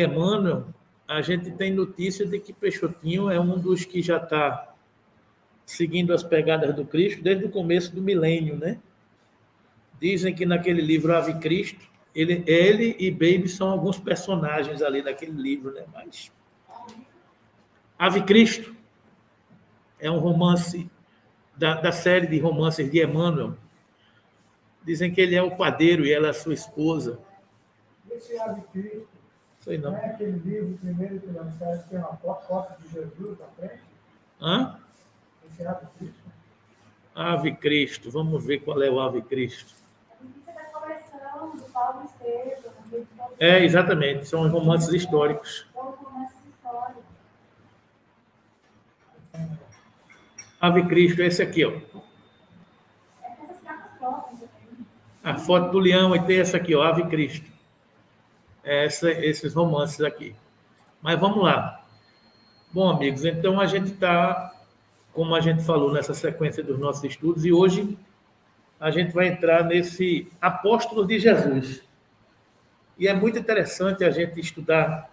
Emmanuel, a gente tem notícia de que Peixotinho é um dos que já está seguindo as pegadas do Cristo desde o começo do milênio, né? Dizem que naquele livro Ave Cristo, ele e Baby são alguns personagens ali naquele livro, né? Mas Ave Cristo é um romance da série de romances de Emmanuel. Dizem que ele é o padeiro e ela é a sua esposa. Esse Ave Cristo, Sei não. não é aquele livro primeiro que lançaram que tem uma foto de Jesus na frente? Hã? Esse Ave Cristo? Ave Cristo. Vamos ver qual é o Ave Cristo. É, exatamente. São romances históricos. Ave Cristo, esse aqui, ó. A foto do leão, e tem essa aqui, ó, Ave Cristo. Esses romances aqui. Mas vamos lá. Bom, amigos, então a gente está, como a gente falou, nessa sequência dos nossos estudos, e hoje a gente vai entrar nesse apóstolo de Jesus. E é muito interessante a gente estudar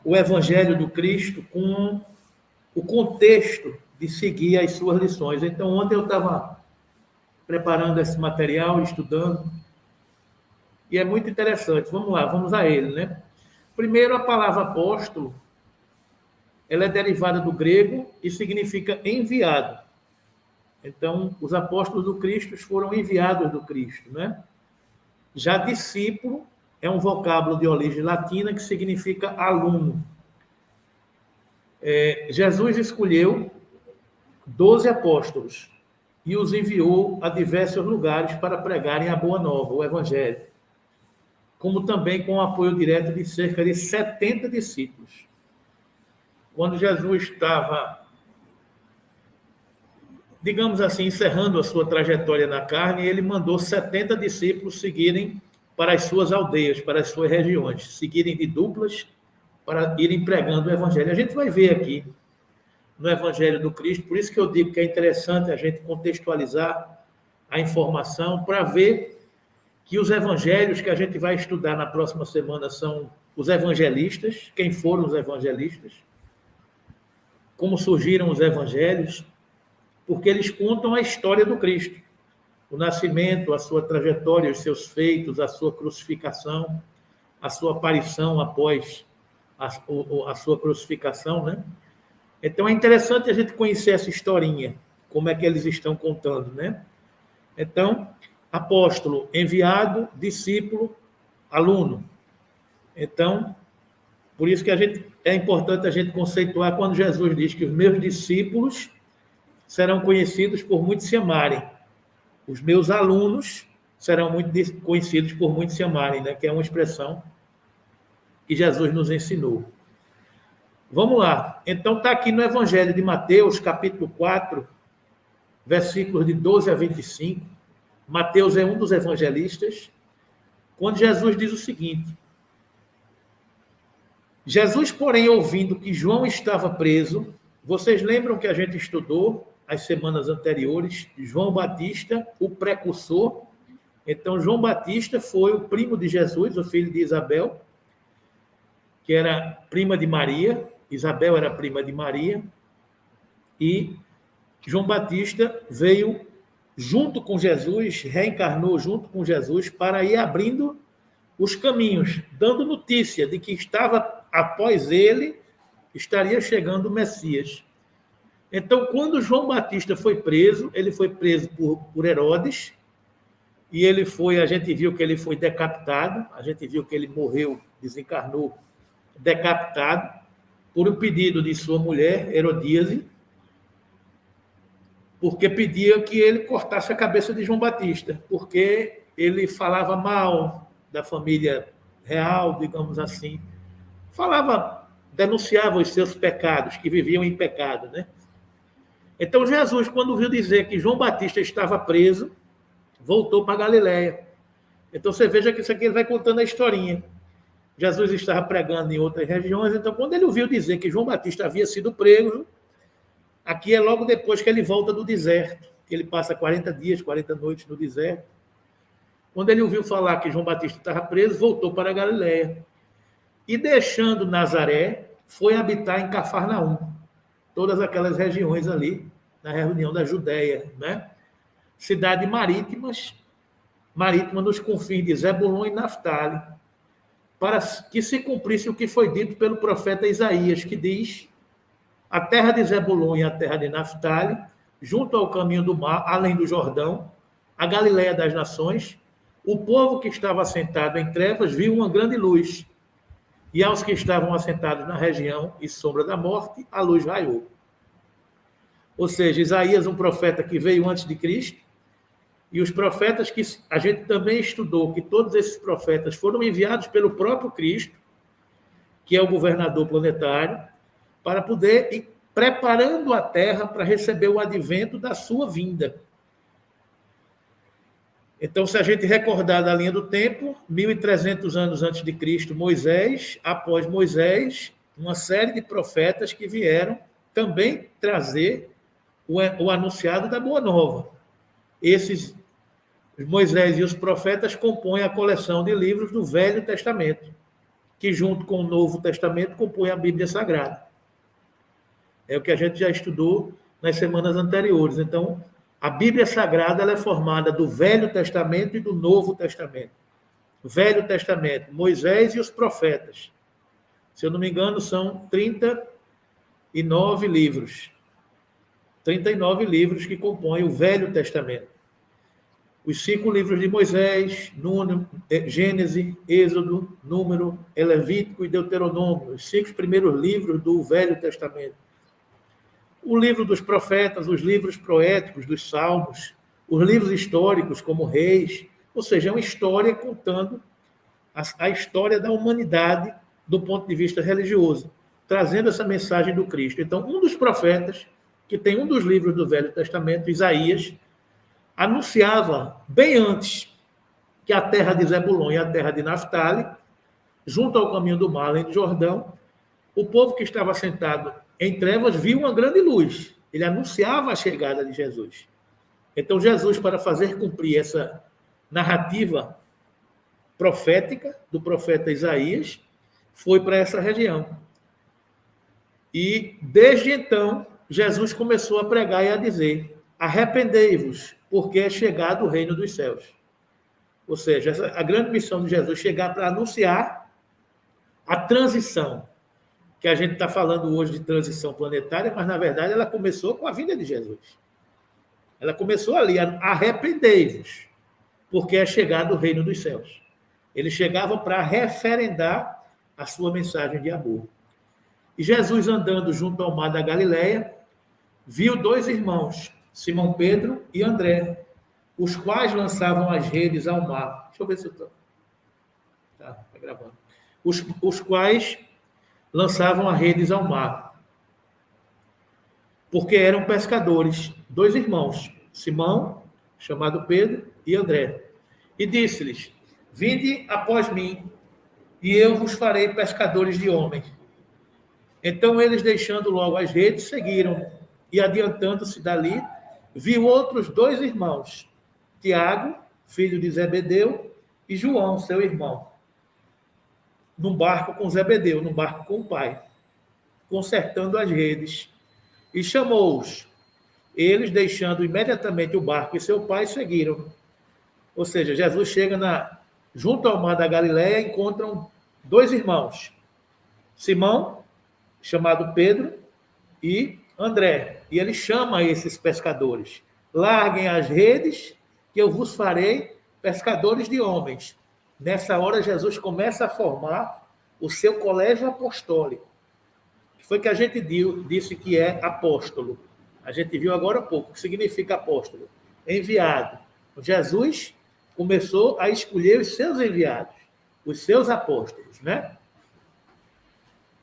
o Evangelho do Cristo com o contexto de seguir as suas lições. Então, ontem eu estava preparando esse material, estudando, e é muito interessante. Vamos lá, vamos a ele, né? Primeiro, a palavra apóstolo, ela é derivada do grego e significa enviado. Então, os apóstolos do Cristo foram enviados do Cristo, né? Já discípulo é um vocábulo de origem latina que significa aluno. Jesus escolheu 12 apóstolos e os enviou a diversos lugares para pregarem a Boa Nova, o Evangelho, como também com o apoio direto de cerca de 70 discípulos. Quando Jesus estava, digamos assim, encerrando a sua trajetória na carne, ele mandou 70 discípulos seguirem para as suas aldeias, para as suas regiões, seguirem de duplas para irem pregando o Evangelho. A gente vai ver aqui no Evangelho do Cristo, por isso que eu digo que é interessante a gente contextualizar a informação para ver que os evangelhos que a gente vai estudar na próxima semana são os evangelistas, quem foram os evangelistas, como surgiram os evangelhos, porque eles contam a história do Cristo, o nascimento, a sua trajetória, os seus feitos, a sua crucificação, a sua aparição após a sua crucificação, né? Então, é interessante a gente conhecer essa historinha, como é que eles estão contando, né? Então, apóstolo, enviado, discípulo, aluno. Então, por isso que é importante a gente conceituar quando Jesus diz que os meus discípulos serão conhecidos por muitos se amarem. Os meus alunos serão muito conhecidos por muitos se amarem, né? Que é uma expressão que Jesus nos ensinou. Vamos lá. Então, está aqui no Evangelho de Mateus, capítulo 4, versículos de 12 a 25. Mateus é um dos evangelistas, quando Jesus diz o seguinte: Jesus, porém, ouvindo que João estava preso, vocês lembram que a gente estudou as semanas anteriores, João Batista, o precursor. Então, João Batista foi o primo de Jesus, o filho de Isabel, que era prima de Maria. Isabel era prima de Maria. E João Batista veio junto com Jesus, reencarnou junto com Jesus para ir abrindo os caminhos, dando notícia de que estava, após ele, estaria chegando o Messias. Então, quando João Batista foi preso, ele foi preso por Herodes, e a gente viu que ele foi decapitado, a gente viu que ele morreu, desencarnou, decapitado, por um pedido de sua mulher, Herodíase, porque pedia que ele cortasse a cabeça de João Batista, porque ele falava mal da família real, digamos assim. Denunciava os seus pecados, que viviam em pecado, né? Então, Jesus, quando viu dizer que João Batista estava preso, voltou para Galiléia. Então, você veja que isso aqui ele vai contando a historinha. Jesus estava pregando em outras regiões, então, quando ele ouviu dizer que João Batista havia sido preso, aqui é logo depois que ele volta do deserto, que ele passa 40 dias, 40 noites no deserto. Quando ele ouviu falar que João Batista estava preso, voltou para a Galiléia. e deixando Nazaré, foi habitar em Cafarnaum, todas aquelas regiões ali, na reunião da Judéia, né? Cidades marítima nos confins de Zebulon e Naftali, para que se cumprisse o que foi dito pelo profeta Isaías, que diz: a terra de Zebulon e a terra de Naftali, junto ao caminho do mar, além do Jordão, a Galiléia das nações, o povo que estava assentado em trevas viu uma grande luz, e aos que estavam assentados na região e sombra da morte, a luz raiou. Ou seja, Isaías, um profeta que veio antes de Cristo, e os profetas que a gente também estudou, que todos esses profetas foram enviados pelo próprio Cristo, que é o governador planetário, para poder ir preparando a terra para receber o advento da sua vinda. Então, se a gente recordar da linha do tempo, 1.300 anos antes de Cristo, Moisés, após Moisés, uma série de profetas que vieram também trazer o anunciado da Boa Nova. Esses, Moisés e os profetas, compõem a coleção de livros do Velho Testamento, que junto com o Novo Testamento compõe a Bíblia Sagrada. É o que a gente já estudou nas semanas anteriores. Então, a Bíblia Sagrada ela é formada do Velho Testamento e do Novo Testamento. O Velho Testamento, Moisés e os profetas. Se eu não me engano, são 39 livros. 39 livros que compõem o Velho Testamento. Os 5 livros de Moisés, Gênesis, Êxodo, Número, Levítico e Deuteronômio. Os 5 primeiros livros do Velho Testamento. O livro dos profetas, os livros poéticos dos salmos, os livros históricos como Reis, ou seja, é uma história contando a história da humanidade do ponto de vista religioso, trazendo essa mensagem do Cristo. Então, um dos profetas, que tem um dos livros do Velho Testamento, Isaías, anunciava bem antes que a terra de Zebulon e a terra de Naftali, junto ao caminho do mar, além do Jordão, o povo que estava sentado em trevas viu uma grande luz. Ele anunciava a chegada de Jesus. Então, Jesus, para fazer cumprir essa narrativa profética do profeta Isaías, foi para essa região. E, desde então, Jesus começou a pregar e a dizer: arrependei-vos, porque é chegado o reino dos céus. Ou seja, a grande missão de Jesus chegar para anunciar a transição, que a gente está falando hoje de transição planetária, mas, na verdade, ela começou com a vinda de Jesus. Ela começou ali, arrependei-vos, porque é chegado o reino dos céus. Ele chegava para referendar a sua mensagem de amor. E Jesus, andando junto ao mar da Galileia, viu 2 irmãos, Simão Pedro e André, os quais lançavam as redes ao mar. Deixa eu ver se eu estou... Tá gravando. Os quais lançavam as redes ao mar, porque eram pescadores, 2 irmãos, Simão, chamado Pedro, e André. E disse-lhes: vinde após mim, e eu vos farei pescadores de homens. Então eles, deixando logo as redes, seguiram, e adiantando-se dali, viu outros 2 irmãos, Tiago, filho de Zebedeu, e João, seu irmão, num barco com Zebedeu, num barco com o pai, consertando as redes, e chamou-os. Eles, deixando imediatamente o barco e seu pai, seguiram. Ou seja, Jesus chega junto ao mar da Galileia, encontram 2 irmãos, Simão, chamado Pedro, e André. E ele chama esses pescadores: larguem as redes, que eu vos farei pescadores de homens. Nessa hora, Jesus começa a formar o seu colégio apostólico. Foi que a gente disse que é apóstolo. A gente viu agora há pouco o que significa apóstolo. Enviado. Jesus começou a escolher os seus enviados, os seus apóstolos, né?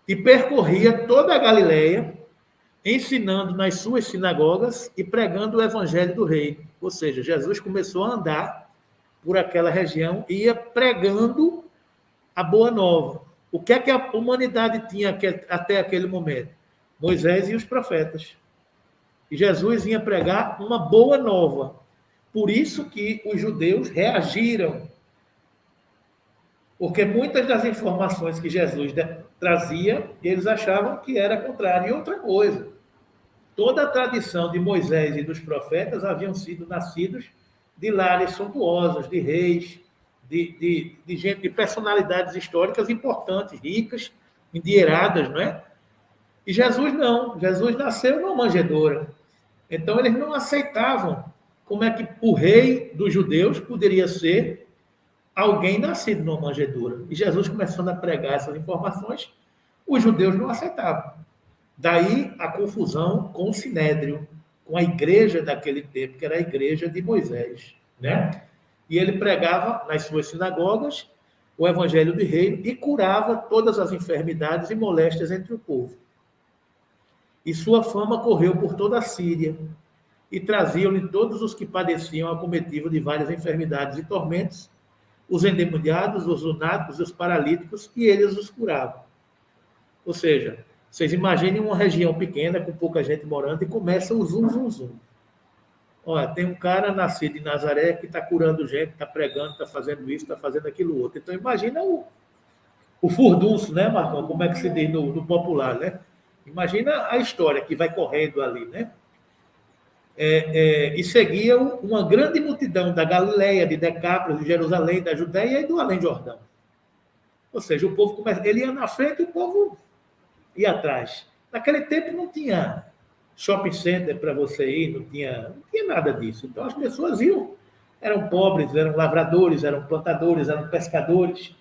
E percorria toda a Galileia, ensinando nas suas sinagogas e pregando o evangelho do reino. Ou seja, Jesus começou a andar por aquela região e ia pregando a boa nova. O que é que a humanidade tinha até aquele momento? Moisés e os profetas. E Jesus ia pregar uma boa nova. Por isso que os judeus reagiram Porque muitas das informações que Jesus trazia, eles achavam que era contrário. E outra coisa, toda a tradição de Moisés e dos profetas haviam sido nascidos de lares suntuosos, de reis, de gente, de personalidades históricas importantes, ricas, endinheiradas, não é? E Jesus não. Jesus nasceu numa manjedoura. Então, eles não aceitavam como é que o rei dos judeus poderia ser alguém nascido numa manjedoura. E Jesus começando a pregar essas informações, os judeus não aceitavam. Daí a confusão com o Sinédrio, com a igreja daquele tempo, que era a igreja de Moisés, né? E ele pregava nas suas sinagogas o evangelho do reino e curava todas as enfermidades e moléstias entre o povo. E sua fama correu por toda a Síria, e traziam-lhe todos os que padeciam acometido de várias enfermidades e tormentos, os endemoniados, os lunáticos, os paralíticos, e eles os curavam. Ou seja, vocês imaginem uma região pequena, com pouca gente morando, e começa o zum, zum, zum. Olha, tem um cara nascido em Nazaré que está curando gente, está pregando, está fazendo isso, está fazendo aquilo outro. Então, imagina o furdunço, né, Marcão? Como é que se diz no popular, né? Imagina a história que vai correndo ali, né? E seguia uma grande multidão da Galileia, de Decápolis, de Jerusalém, da Judéia e do Além-Jordão. Ou seja, o povo ele ia na frente e o povo ia atrás. Naquele tempo não tinha shopping center para você ir, não tinha nada disso. Então as pessoas iam, eram pobres, eram lavradores, eram plantadores, eram pescadores,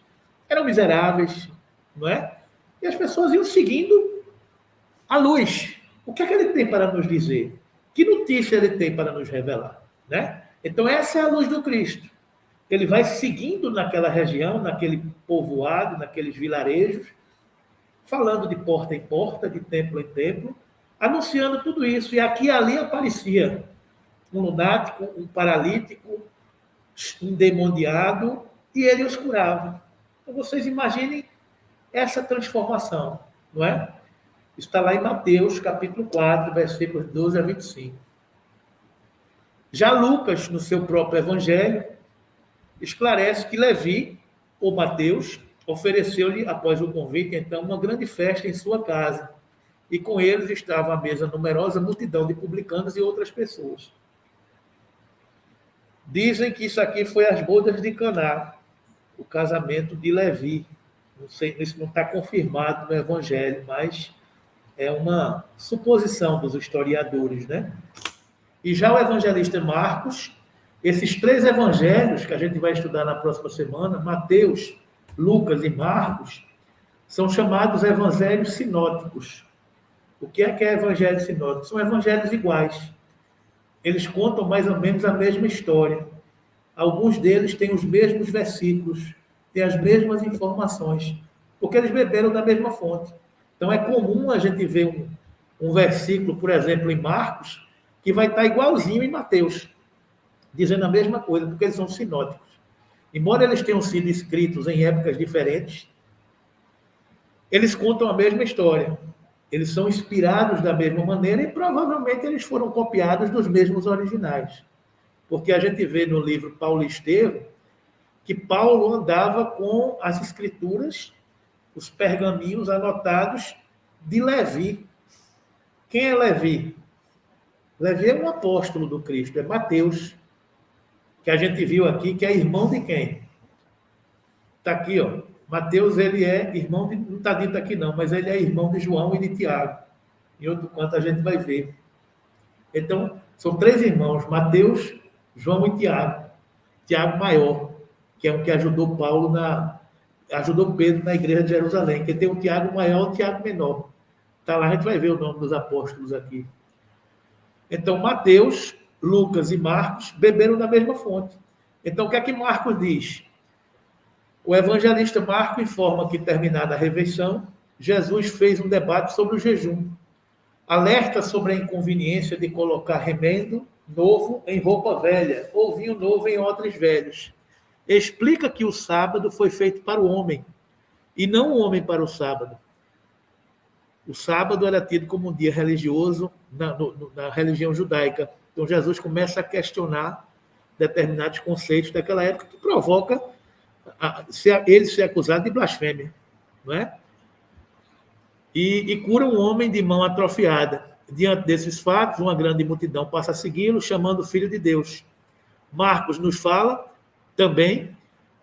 eram miseráveis, não é? E as pessoas iam seguindo a luz. O que é que ele tem para nos dizer? Que notícia ele tem para nos revelar, né? Então essa é a luz do Cristo. Ele vai seguindo naquela região, naquele povoado, naqueles vilarejos, falando de porta em porta, de templo em templo, anunciando tudo isso. E aqui e ali aparecia um lunático, um paralítico, um endemoniado, e ele os curava. Então vocês imaginem essa transformação, não é? Está lá em Mateus, capítulo 4, versículos 12 a 25. Já Lucas, no seu próprio evangelho, esclarece que Levi, ou Mateus, ofereceu-lhe, após o convite, então, uma grande festa em sua casa. E com eles estava à mesa numerosa multidão de publicanos e outras pessoas. Dizem que isso aqui foi as bodas de Caná, o casamento de Levi. Não sei, isso não está confirmado no evangelho, mas é uma suposição dos historiadores, né? E já o evangelista Marcos, esses três evangelhos que a gente vai estudar na próxima semana, Mateus, Lucas e Marcos, são chamados evangelhos sinóticos. O que é evangelho sinótico? São evangelhos iguais. Eles contam mais ou menos a mesma história. Alguns deles têm os mesmos versículos, têm as mesmas informações, porque eles beberam da mesma fonte. Então, é comum a gente ver um versículo, por exemplo, em Marcos, que vai estar igualzinho em Mateus, dizendo a mesma coisa, porque eles são sinóticos. Embora eles tenham sido escritos em épocas diferentes, eles contam a mesma história. Eles são inspirados da mesma maneira e provavelmente eles foram copiados dos mesmos originais. Porque a gente vê no livro Paulo e Estevão que Paulo andava com as escrituras, os pergaminhos anotados de Levi. Quem é Levi? Levi é um apóstolo do Cristo, é Mateus, que a gente viu aqui, que é irmão de quem? Está aqui, ó. Mateus, ele é irmão de... Não está dito aqui não, mas ele é irmão de João e de Tiago. Em outro canto a gente vai ver. Então, são três irmãos, Mateus, João e Tiago. Tiago maior, que é o que ajudou ajudou Pedro na igreja de Jerusalém, que tem o Tiago maior e o Tiago menor. Está lá, a gente vai ver o nome dos apóstolos aqui. Então, Mateus, Lucas e Marcos beberam da mesma fonte. Então, o que é que Marcos diz? O evangelista Marcos informa que, terminada a refeição, Jesus fez um debate sobre o jejum. Alerta sobre a inconveniência de colocar remendo novo em roupa velha, ou vinho novo em odres velhos. Explica que o sábado foi feito para o homem, e não o homem para o sábado. O sábado era tido como um dia religioso na religião judaica. Então, Jesus começa a questionar determinados conceitos daquela época que provoca ele ser acusado de blasfêmia, não é? E cura um homem de mão atrofiada. Diante desses fatos, uma grande multidão passa a segui-lo, chamando o Filho de Deus. Marcos nos fala também,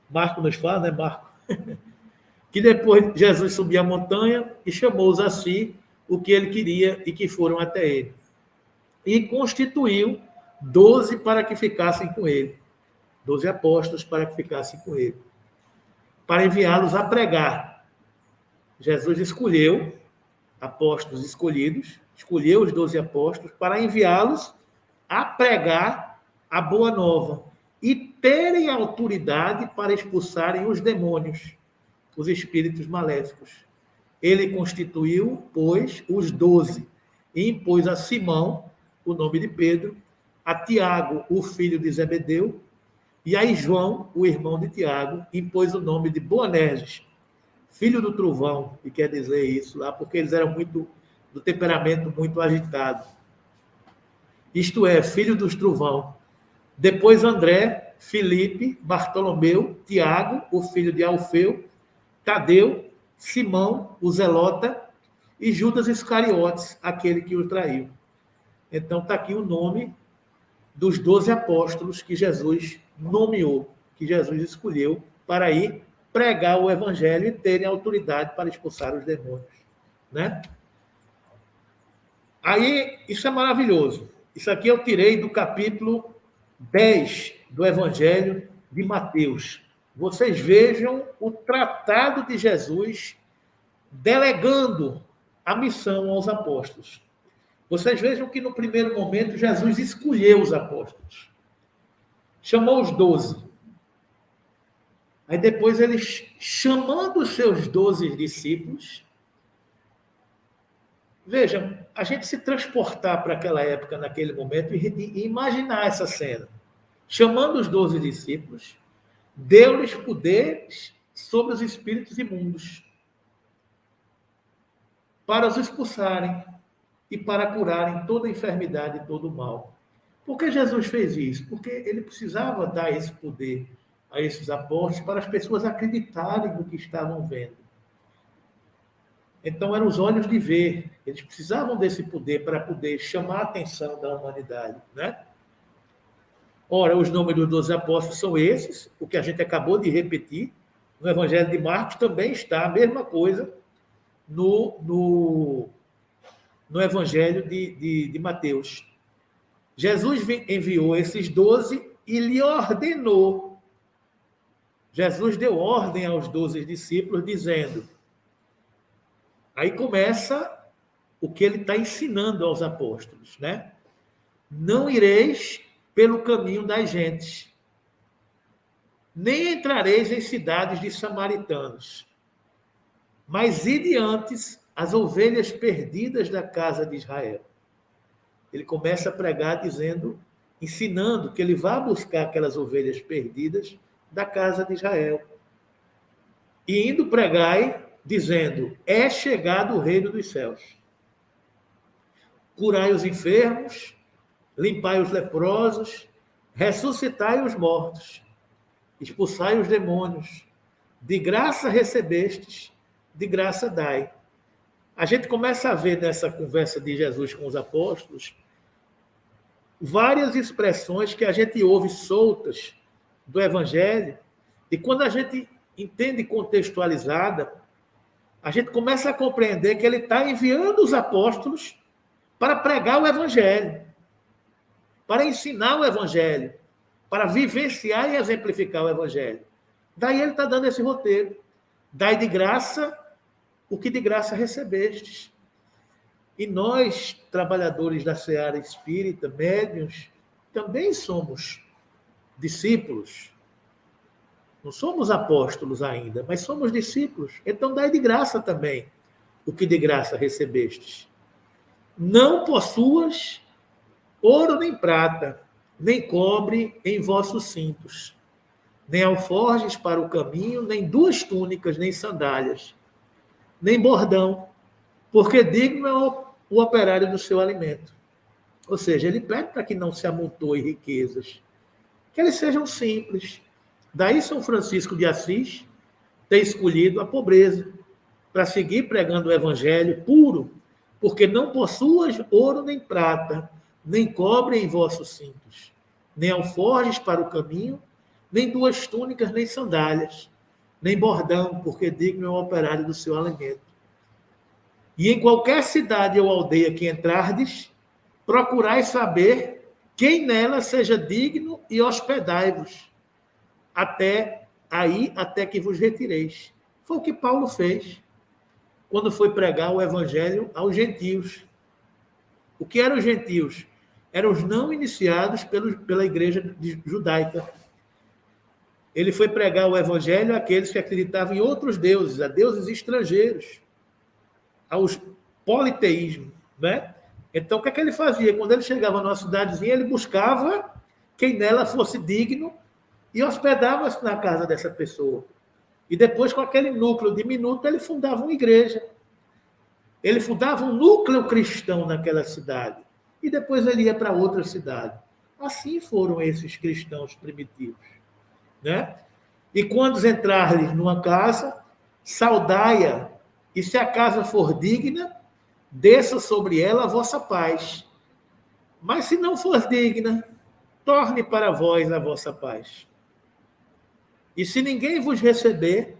Marcos nos fala, né, Marcos? Que depois Jesus subiu a montanha e chamou-os a si, o que ele queria, e que foram até ele. E constituiu 12 para que ficassem com ele. 12 apóstolos para que ficassem com ele. Para enviá-los a pregar. Jesus escolheu apóstolos escolhidos, escolheu os 12 apóstolos para enviá-los a pregar a boa nova e terem autoridade para expulsarem os demônios, os espíritos maléficos. Ele constituiu, pois, os 12 e impôs a Simão, o nome de Pedro, a Tiago, o filho de Zebedeu, e a João, o irmão de Tiago, impôs o nome de Boanerges, filho do trovão, e quer dizer isso lá, porque eles eram muito do temperamento muito agitado. Isto é, filho dos trovão. Depois André, Filipe, Bartolomeu, Tiago, o filho de Alfeu, Tadeu, Simão, o Zelota, e Judas Iscariotes, aquele que o traiu. Então está aqui o nome dos 12 apóstolos que Jesus nomeou, que Jesus escolheu para ir pregar o evangelho e terem autoridade para expulsar os demônios, né? Aí, isso é maravilhoso. Isso aqui eu tirei do capítulo 10 do evangelho de Mateus. Vocês vejam o tratado de Jesus delegando a missão aos apóstolos. Vocês vejam que no primeiro momento Jesus escolheu os apóstolos. Chamou os 12. Aí depois ele, chamando os seus 12 discípulos, vejam, a gente se transportar para aquela época, naquele momento, e imaginar essa cena. Chamando os 12 discípulos, deu-lhes poderes sobre os espíritos imundos, para os expulsarem e para curarem toda enfermidade e todo mal. Por que Jesus fez isso? Porque ele precisava dar esse poder a esses apóstolos para as pessoas acreditarem no que estavam vendo. Então, eram os olhos de ver. Eles precisavam desse poder para poder chamar a atenção da humanidade, né? Ora, os nomes dos 12 apóstolos são esses, o que a gente acabou de repetir. No Evangelho de Marcos também está a mesma coisa no Evangelho de Mateus. Jesus enviou esses 12 e lhe ordenou. Jesus deu ordem aos 12 discípulos, dizendo... Aí começa o que ele está ensinando aos apóstolos, né? Não ireis pelo caminho das gentes, nem entrareis em cidades de samaritanos, mas ide antes as ovelhas perdidas da casa de Israel. Ele começa a pregar dizendo, ensinando que ele vai buscar aquelas ovelhas perdidas da casa de Israel. E indo pregai, dizendo, é chegado o reino dos céus. Curai os enfermos, limpai os leprosos, ressuscitai os mortos, expulsai os demônios. De graça recebestes, de graça dai. A gente começa a ver nessa conversa de Jesus com os apóstolos várias expressões que a gente ouve soltas do Evangelho, e quando a gente entende contextualizada, a gente começa a compreender que ele está enviando os apóstolos para pregar o Evangelho, para ensinar o Evangelho, para vivenciar e exemplificar o Evangelho. Daí ele está dando esse roteiro. Dai de graça o que de graça recebestes. E nós, trabalhadores da seara espírita, médiuns, também somos discípulos. Não somos apóstolos ainda, mas somos discípulos. Então, dai de graça também o que de graça recebestes. Não possuas ouro nem prata, nem cobre em vossos cintos, nem alforjes para o caminho, nem 2 túnicas, nem sandálias, nem bordão, porque digno é o operário do seu alimento. Ou seja, ele pede para que não se amontoe riquezas, que eles sejam simples. Daí São Francisco de Assis ter escolhido a pobreza para seguir pregando o evangelho puro, porque não possuas ouro nem prata, nem cobre em vossos cintos, nem alforjes para o caminho, nem 2 túnicas, nem sandálias, nem bordão, porque digno é o operário do seu alimento. E em qualquer cidade ou aldeia que entrardes, procurai saber quem nela seja digno e hospedai-vos, até que vos retireis. Foi o que Paulo fez quando foi pregar o evangelho aos gentios. O que eram os gentios? Eram os não iniciados pela igreja judaica. Ele foi pregar o evangelho àqueles que acreditavam em outros deuses, a deuses estrangeiros, aos politeísmos, né? Então, o que é que ele fazia? Quando ele chegava numa cidadezinha, ele buscava quem nela fosse digno e hospedava-se na casa dessa pessoa. E depois, com aquele núcleo diminuto, ele fundava uma igreja. Ele fundava um núcleo cristão naquela cidade. E depois ele ia para outra cidade. Assim foram esses cristãos primitivos, né? E quando entrarem numa casa, saudai-a, e se a casa for digna, desça sobre ela a vossa paz. Mas se não for digna, torne para vós a vossa paz. E se ninguém vos receber,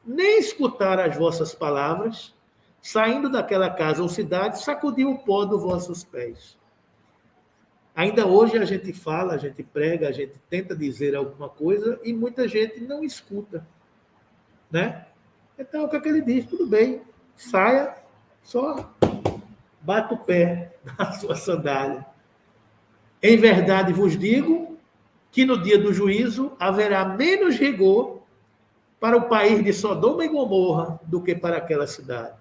nem escutar as vossas palavras, saindo daquela casa ou cidade, sacudiu o pó dos vossos pés. Ainda hoje a gente fala, a gente prega, a gente tenta dizer alguma coisa e muita gente não escuta, né? Então, o que é que ele diz? Tudo bem, saia, só bata o pé na sua sandália. Em verdade vos digo que no dia do juízo haverá menos rigor para o país de Sodoma e Gomorra do que para aquela cidade.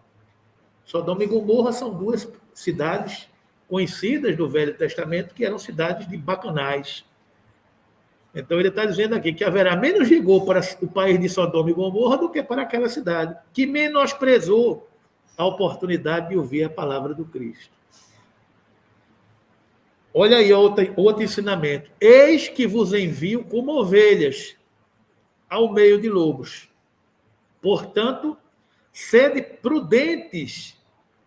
Sodoma e Gomorra são 2 cidades conhecidas do Velho Testamento, que eram cidades de bacanais. Então ele está dizendo aqui que haverá menos rigor para o país de Sodoma e Gomorra do que para aquela cidade, que menosprezou a oportunidade de ouvir a palavra do Cristo. Olha aí outro ensinamento. Eis que vos envio como ovelhas ao meio de lobos. Portanto, sede prudentes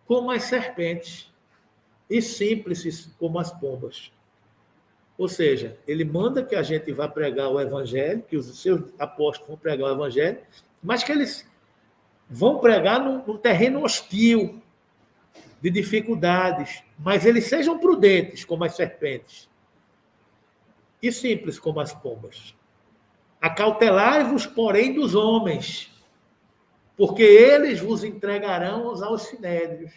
como as serpentes e simples como as pombas. Ou seja, ele manda que a gente vá pregar o evangelho, que os seus apóstolos vão pregar o evangelho, mas que eles vão pregar num terreno hostil, de dificuldades, mas eles sejam prudentes como as serpentes e simples como as pombas. Acautelai-vos, porém, dos homens, porque eles vos entregarão aos sinédrios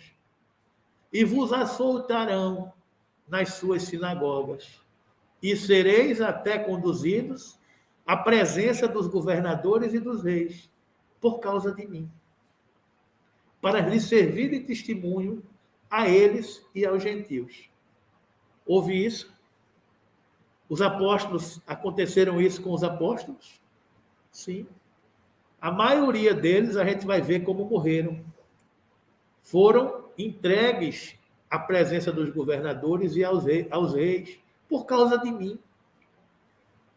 e vos açoitarão nas suas sinagogas, e sereis até conduzidos à presença dos governadores e dos reis, por causa de mim, para lhes servir de testemunho a eles e aos gentios. Ouve isso? Os apóstolos, aconteceram isso com os apóstolos? Sim. A maioria deles, a gente vai ver como morreram. Foram entregues à presença dos governadores e aos reis, por causa de mim,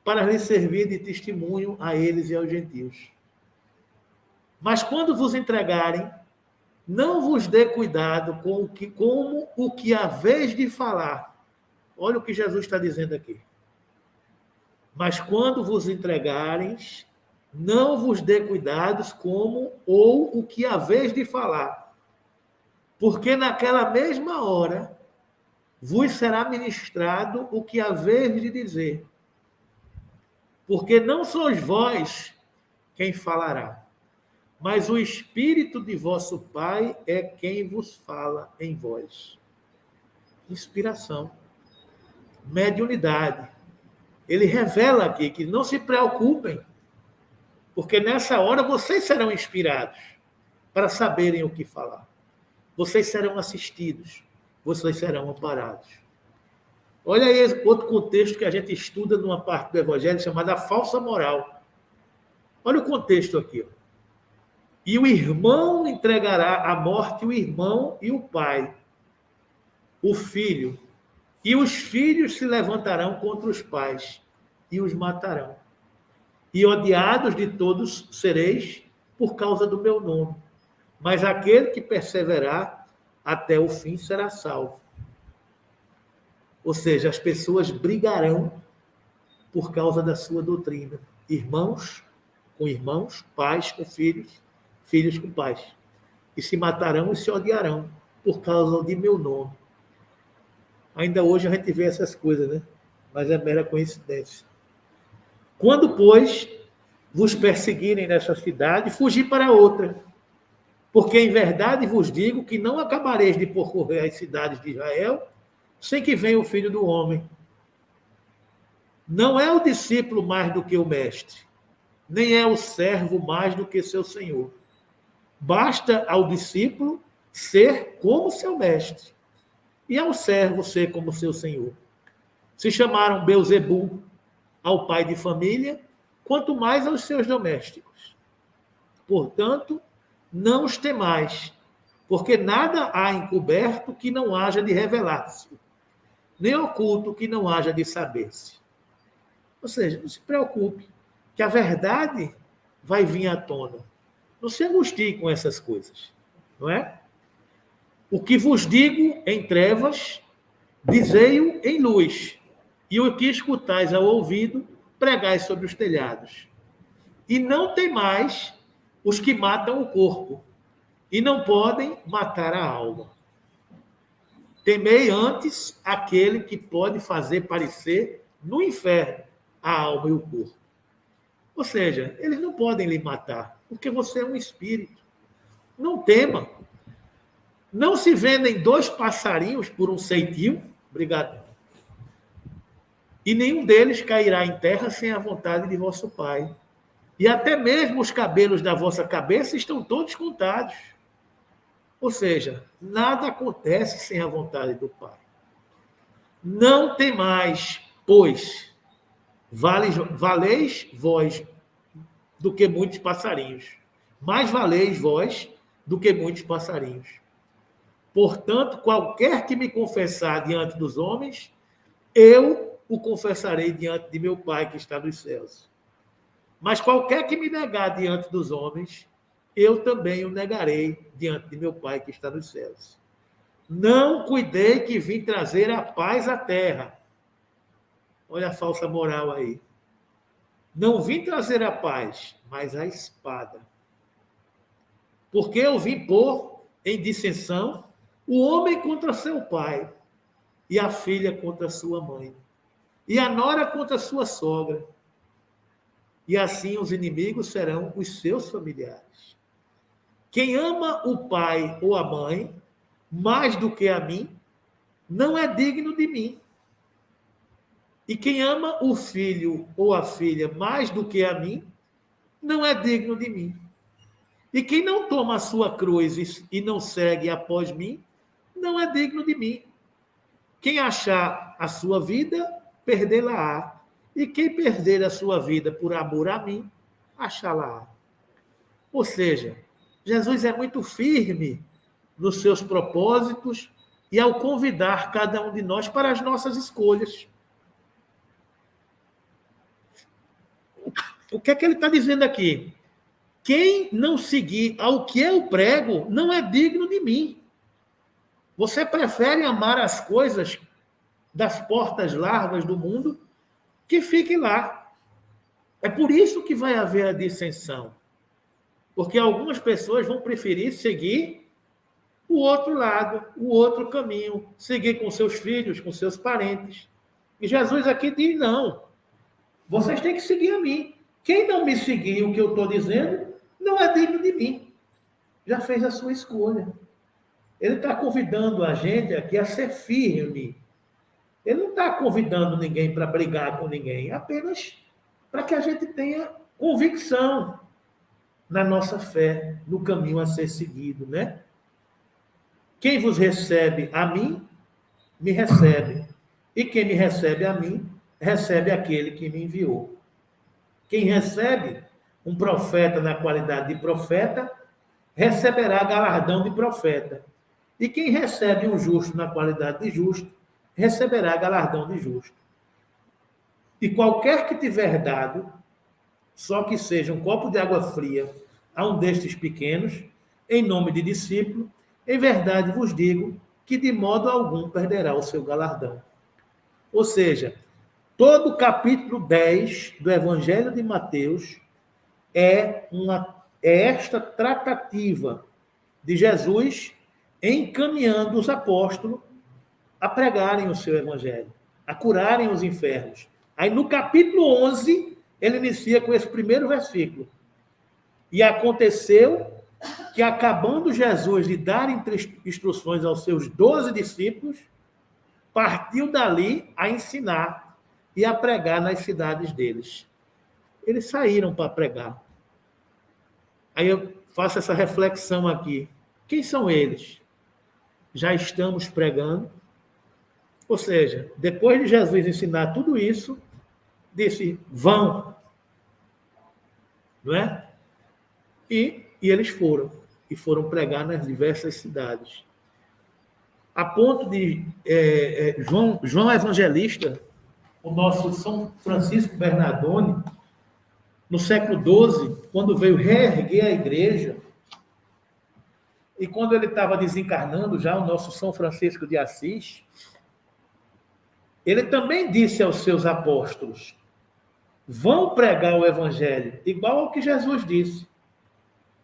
para lhes servir de testemunho a eles e aos gentios. Mas quando vos entregarem, não vos dê cuidado como o que haveis de falar. Olha o que Jesus está dizendo aqui. Mas quando vos entregarem, não vos dê cuidados como ou o que haveis de falar, porque naquela mesma hora vos será ministrado o que haveis de dizer. Porque não sois vós quem falará, mas o Espírito de vosso Pai é quem vos fala em vós. Inspiração, mediunidade. Ele revela aqui que não se preocupem, porque nessa hora vocês serão inspirados para saberem o que falar. Vocês serão assistidos, vocês serão amparados. Olha aí outro contexto que a gente estuda numa parte do Evangelho chamada falsa moral. Olha o contexto aqui. Ó. E o irmão entregará à morte o irmão e o pai, o filho, e os filhos se levantarão contra os pais e os matarão. e odiados de todos sereis por causa do meu nome. Mas aquele que perseverar até o fim será salvo. Ou seja, as pessoas brigarão por causa da sua doutrina. Irmãos com irmãos, pais com filhos, filhos com pais. E se matarão e se odiarão por causa de meu nome. Ainda hoje a gente vê essas coisas, né? Mas é mera coincidência. Quando, pois, vos perseguirem nessa cidade, fugi para outra. Porque em verdade vos digo que não acabareis de percorrer as cidades de Israel sem que venha o Filho do Homem. Não é o discípulo mais do que o mestre, nem é o servo mais do que seu senhor. Basta ao discípulo ser como seu mestre, e ao servo ser como seu senhor. Se chamaram Beelzebul ao pai de família, quanto mais aos seus domésticos. Portanto, não os temais, porque nada há encoberto que não haja de revelar-se, nem oculto que não haja de saber-se. Ou seja, não se preocupe, que a verdade vai vir à tona. Não se angustie com essas coisas, não é? O que vos digo em trevas, dizei-o em luz, e o que escutais ao ouvido, pregais sobre os telhados. E não temais os que matam o corpo, e não podem matar a alma. Temei antes aquele que pode fazer parecer no inferno a alma e o corpo. Ou seja, eles não podem lhe matar, porque você é um espírito. Não tema. Não se vendem 2 passarinhos por um ceitil, obrigado, e nenhum deles cairá em terra sem a vontade de vosso Pai. E até mesmo os cabelos da vossa cabeça estão todos contados. Ou seja, nada acontece sem a vontade do Pai. Não temais, pois, valeis vós do que muitos passarinhos. Mais valeis vós do que muitos passarinhos. Portanto, qualquer que me confessar diante dos homens, eu o confessarei diante de meu Pai que está nos céus. Mas qualquer que me negar diante dos homens, eu também o negarei diante de meu Pai que está nos céus. Não cuidei que vim trazer a paz à terra. Olha a falsa moral aí. Não vim trazer a paz, mas a espada. Porque eu vim pôr em dissensão o homem contra seu pai, e a filha contra sua mãe, e a nora contra sua sogra. E assim os inimigos serão os seus familiares. Quem ama o pai ou a mãe mais do que a mim, não é digno de mim. E quem ama o filho ou a filha mais do que a mim, não é digno de mim. E quem não toma a sua cruz e não segue após mim, não é digno de mim. Quem achar a sua vida, perdê-la-á. E quem perder a sua vida por amor a mim, achá-la-á. Ou seja, Jesus é muito firme nos seus propósitos e ao convidar cada um de nós para as nossas escolhas. O que é que ele está dizendo aqui? Quem não seguir ao que eu prego não é digno de mim. Você prefere amar as coisas das portas largas do mundo que fique lá. É por isso que vai haver a dissensão. Porque algumas pessoas vão preferir seguir o outro lado, o outro caminho, seguir com seus filhos, com seus parentes. E Jesus aqui diz, não, vocês têm que seguir a mim. Quem não me seguir o que eu estou dizendo, não é digno de mim. Já fez a sua escolha. Ele está convidando a gente aqui a ser firme. Ele não está convidando ninguém para brigar com ninguém, apenas para que a gente tenha convicção na nossa fé, no caminho a ser seguido, né? Quem vos recebe a mim, me recebe. E quem me recebe a mim, recebe aquele que me enviou. Quem recebe um profeta na qualidade de profeta, receberá galardão de profeta. E quem recebe um justo na qualidade de justo, receberá galardão de justo. E qualquer que tiver dado, só que seja um copo de água fria a um destes pequenos, em nome de discípulo, em verdade vos digo que de modo algum perderá o seu galardão. Ou seja, todo o capítulo 10 do Evangelho de Mateus é esta tratativa de Jesus encaminhando os apóstolos a pregarem o seu evangelho, a curarem os enfermos. Aí no capítulo 11, ele inicia com esse primeiro versículo. E aconteceu que, acabando Jesus de dar instruções aos seus 12 discípulos, partiu dali a ensinar e a pregar nas cidades deles. Eles saíram para pregar. Aí eu faço essa reflexão aqui. Quem são eles? Já estamos pregando? Ou seja, depois de Jesus ensinar tudo isso, disse, vão. Não é? E eles foram. E foram pregar nas diversas cidades. A ponto de João Evangelista, o nosso São Francisco Bernardone, no século XII, quando veio reerguer a igreja, e quando ele estava desencarnando já, o nosso São Francisco de Assis, ele também disse aos seus apóstolos, vão pregar o evangelho, igual ao que Jesus disse.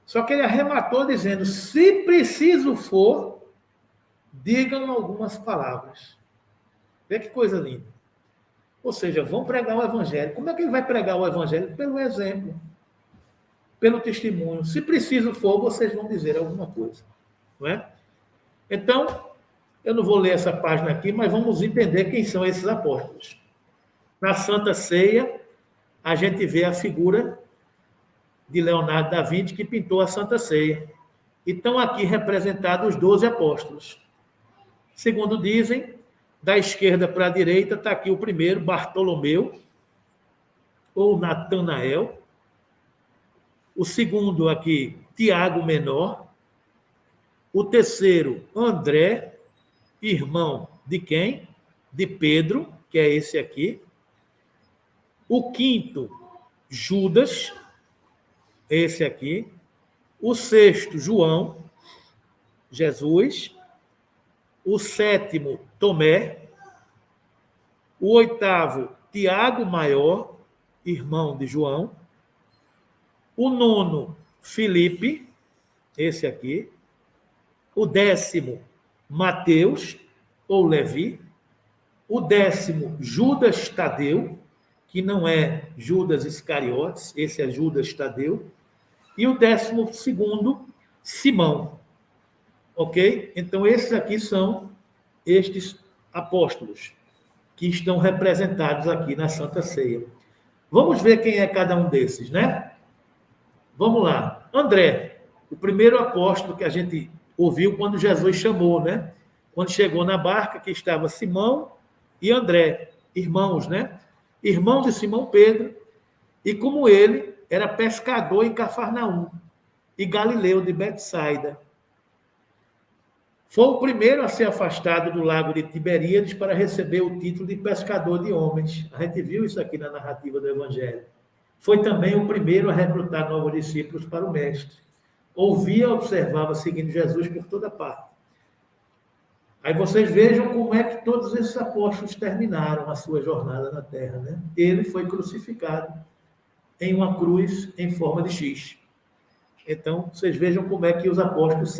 Só que ele arrematou dizendo, se preciso for, digam algumas palavras. Vê que coisa linda. Ou seja, vão pregar o evangelho. Como é que ele vai pregar o evangelho? Pelo exemplo, pelo testemunho. Se preciso for, vocês vão dizer alguma coisa. Não é? Então, eu não vou ler essa página aqui, mas vamos entender quem são esses apóstolos. Na Santa Ceia, a gente vê a figura de Leonardo da Vinci, que pintou a Santa Ceia. E estão aqui representados os 12 apóstolos. Segundo dizem, da esquerda para a direita, está aqui o primeiro, Bartolomeu, ou Natanael. O segundo aqui, Tiago Menor. O terceiro, André, irmão de quem? De Pedro, que é esse aqui. O quinto, Judas, esse aqui. O sexto, João, Jesus. O sétimo, Tomé. O oitavo, Tiago Maior, irmão de João. O nono, Filipe, esse aqui. O 10º, Mateus, ou Levi. O 10º, Judas Tadeu, que não é Judas Iscariotes, esse é Judas Tadeu. E o 12º, Simão. Ok? Então, esses aqui são estes apóstolos que estão representados aqui na Santa Ceia. Vamos ver quem é cada um desses, né? Vamos lá. André, o primeiro apóstolo que a gente ouviu quando Jesus chamou, né? Quando chegou na barca, que estava Simão e André, irmãos, né? Irmão de Simão Pedro, e como ele era pescador em Cafarnaum e Galileu de Betsaida. Foi o primeiro a ser afastado do lago de Tiberíades para receber o título de pescador de homens. A gente viu isso aqui na narrativa do Evangelho. Foi também o primeiro a recrutar novos discípulos para o Mestre. Ouvia, observava, seguindo Jesus por toda parte. Aí vocês vejam como é que todos esses apóstolos terminaram a sua jornada na Terra, né? Ele foi crucificado em uma cruz em forma de X. Então, vocês vejam como é que os apóstolos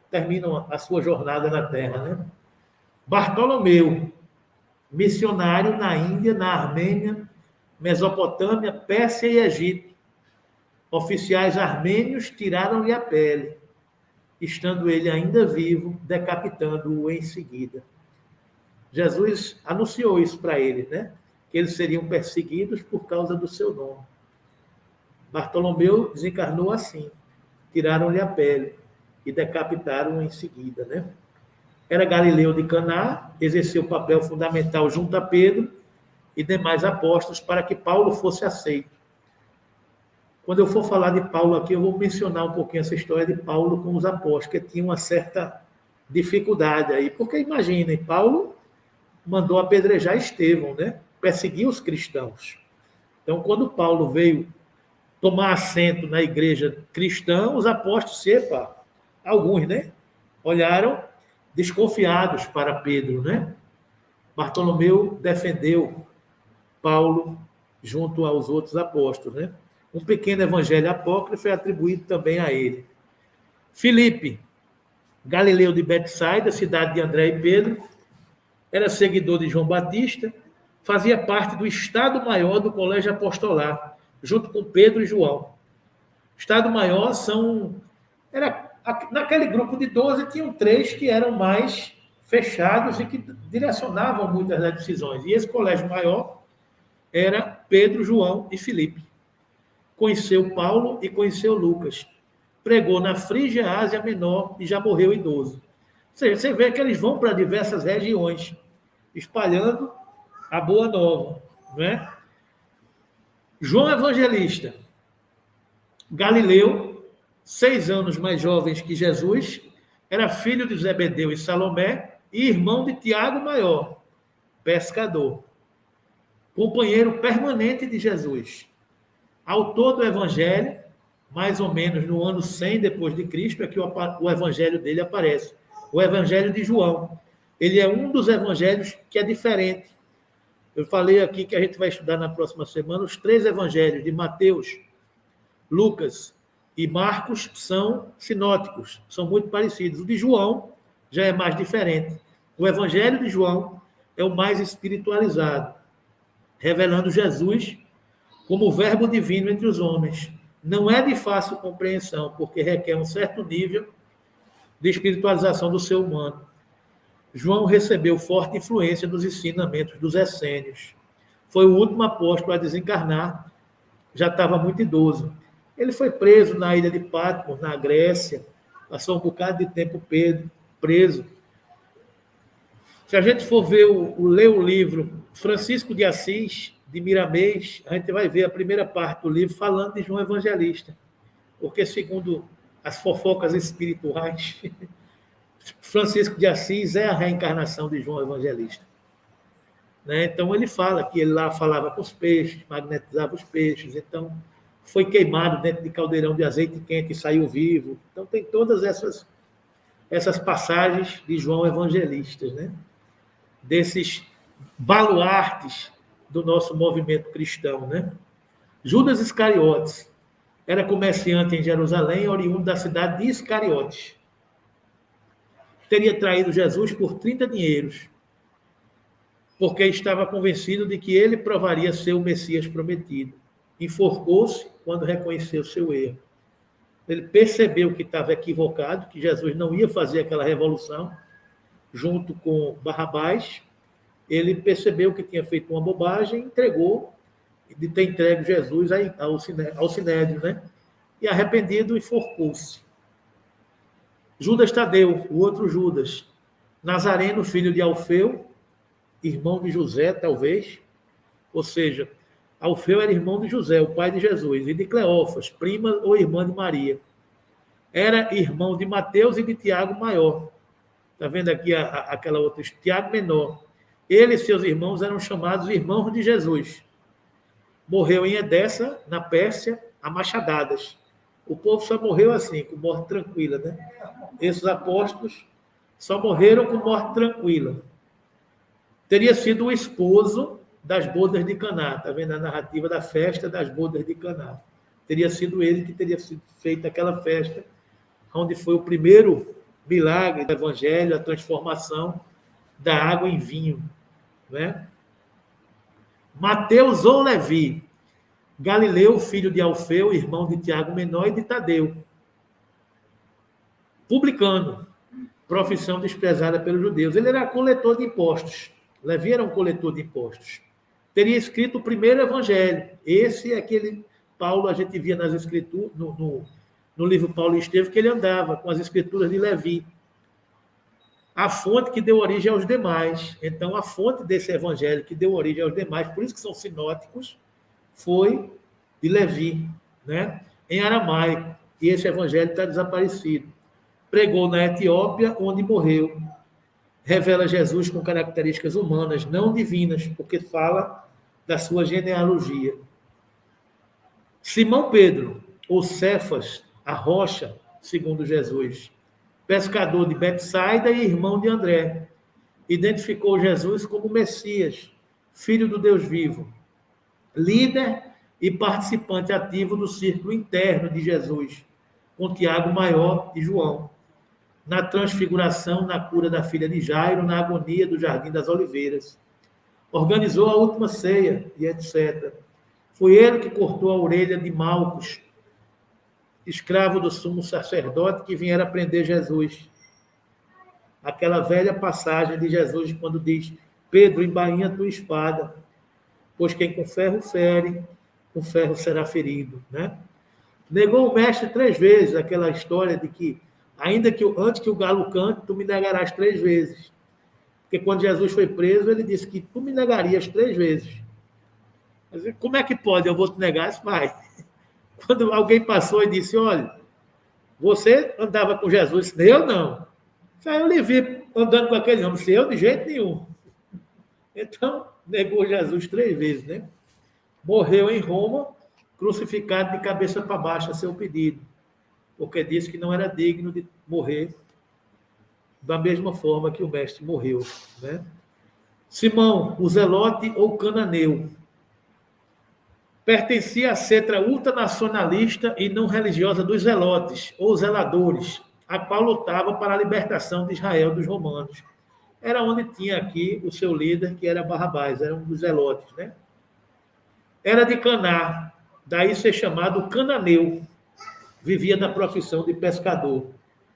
terminam a sua jornada na Terra, né? Bartolomeu, missionário na Índia, na Armênia, Mesopotâmia, Pérsia e Egito. Oficiais armênios tiraram-lhe a pele, estando ele ainda vivo, decapitando-o em seguida. Jesus anunciou isso para ele, né? Que eles seriam perseguidos por causa do seu nome. Bartolomeu desencarnou assim, tiraram-lhe a pele e decapitaram-o em seguida, né? Era Galileu de Caná, exerceu papel fundamental junto a Pedro e demais apóstolos para que Paulo fosse aceito. Quando eu for falar de Paulo aqui, eu vou mencionar um pouquinho essa história de Paulo com os apóstolos, que tinha uma certa dificuldade aí. Porque imaginem, Paulo mandou apedrejar Estevão, né? Perseguir os cristãos. Então, quando Paulo veio tomar assento na igreja cristã, os apóstolos, alguns, né? Olharam desconfiados para Pedro, né? Bartolomeu defendeu Paulo junto aos outros apóstolos, né? Um pequeno evangelho apócrifo é atribuído também a ele. Filipe, Galileu de Betsaida, cidade de André e Pedro, era seguidor de João Batista, fazia parte do Estado-Maior do Colégio Apostolar, junto com Pedro e João. Estado-Maior naquele grupo de 12, tinham 3 que eram mais fechados e que direcionavam muitas das decisões. E esse colégio maior era Pedro, João e Filipe. Conheceu Paulo e conheceu Lucas. Pregou na Frígia, Ásia Menor e já morreu idoso. Ou seja, você vê que eles vão para diversas regiões, espalhando a boa nova, né? João Evangelista, Galileu, 6 anos mais jovens que Jesus, era filho de Zebedeu e Salomé e irmão de Tiago Maior, pescador, companheiro permanente de Jesus. Autor do Evangelho, mais ou menos no ano 100 depois de Cristo, é que o Evangelho dele aparece. O Evangelho de João. Ele é um dos evangelhos que é diferente. Eu falei aqui que a gente vai estudar na próxima semana os 3 evangelhos de Mateus, Lucas e Marcos são sinóticos, são muito parecidos. O de João já é mais diferente. O Evangelho de João é o mais espiritualizado, revelando Jesus como o verbo divino entre os homens. Não é de fácil compreensão, porque requer um certo nível de espiritualização do ser humano. João recebeu forte influência dos ensinamentos dos essênios. Foi o último apóstolo a desencarnar, já estava muito idoso. Ele foi preso na ilha de Patmos, na Grécia, passou um bocado de tempo preso. Se a gente for ler o livro Francisco de Assis, de Miramês, a gente vai ver a primeira parte do livro falando de João Evangelista. Porque, segundo as fofocas espirituais, Francisco de Assis é a reencarnação de João Evangelista. Né? Então, ele fala que ele lá falava com os peixes, magnetizava os peixes, então foi queimado dentro de caldeirão de azeite quente e saiu vivo. Então, tem todas essas passagens de João Evangelista, né? Desses baluartes do nosso movimento cristão. Né? Judas Iscariotes era comerciante em Jerusalém, oriundo da cidade de Iscariotes. Teria traído Jesus por 30 dinheiros, porque estava convencido de que ele provaria ser o Messias prometido. Enforcou-se quando reconheceu seu erro. Ele percebeu que estava equivocado, que Jesus não ia fazer aquela revolução, junto com Barrabás. Ele percebeu que tinha feito uma bobagem, entregou, de ter entregue Jesus ao Sinédrio, né? E arrependido, enforcou-se. Judas Tadeu, o outro Judas, Nazareno, filho de Alfeu, irmão de José, talvez, ou seja, Alfeu era irmão de José, o pai de Jesus, e de Cleófas, prima ou irmã de Maria. Era irmão de Mateus e de Tiago Maior. Está vendo aqui aquela outra, Tiago Menor. Ele e seus irmãos eram chamados irmãos de Jesus. Morreu em Edessa, na Pérsia, a machadadas. O povo só morreu assim, com morte tranquila, né? Esses apóstolos só morreram com morte tranquila. Teria sido o esposo das bodas de Caná. Está vendo a narrativa da festa das bodas de Caná? Teria sido ele que teria sido feita aquela festa, onde foi o primeiro milagre do Evangelho, a transformação da água em vinho. Né? Mateus ou Levi, Galileu, filho de Alfeu, irmão de Tiago Menor e de Tadeu. Publicano, profissão desprezada pelos judeus. Ele era coletor de impostos. Levi era um coletor de impostos. Teria escrito o primeiro evangelho. Esse é aquele Paulo, a gente via nas escrituras, no livro Paulo e Estevão, que ele andava com as escrituras de Levi. A fonte que deu origem aos demais. Então, a fonte desse evangelho que deu origem aos demais, por isso que são sinóticos, foi de Levi, né? Em aramaico. E esse evangelho está desaparecido. Pregou na Etiópia, onde morreu. Revela Jesus com características humanas, não divinas, porque fala da sua genealogia. Simão Pedro, ou Cefas, a rocha, segundo Jesus, pescador de Betsaida e irmão de André, identificou Jesus como Messias, filho do Deus vivo, líder e participante ativo do círculo interno de Jesus, com Tiago Maior e João, na transfiguração, na cura da filha de Jairo, na agonia do Jardim das Oliveiras. Organizou a última ceia e etc. Foi ele que cortou a orelha de Malcos, escravo do sumo sacerdote que viera prender Jesus. Aquela velha passagem de Jesus quando diz: Pedro, embainha tua espada, pois quem com ferro fere, com ferro será ferido, né? Negou o mestre 3 vezes, aquela história de que, ainda que antes que o galo cante, tu me negarás 3 vezes. Porque quando Jesus foi preso, ele disse que tu me negarias 3 vezes. Mas como é que pode? Eu vou te negar? Isso vai. Quando alguém passou e disse: olha, você andava com Jesus? Eu não. Aí eu lhe vi andando com aquele homem. Eu, de jeito nenhum. Então, negou Jesus 3 vezes, né? Morreu em Roma, crucificado de cabeça para baixo a seu pedido, porque disse que não era digno de morrer da mesma forma que o mestre morreu, né? Simão, o zelote ou cananeu, pertencia à seita ultranacionalista e não religiosa dos zelotes, ou zeladores, a qual lutava para a libertação de Israel dos romanos. Era onde tinha aqui o seu líder, que era Barrabás, era um dos zelotes, né? Era de Caná, daí ser chamado cananeu, vivia da profissão de pescador.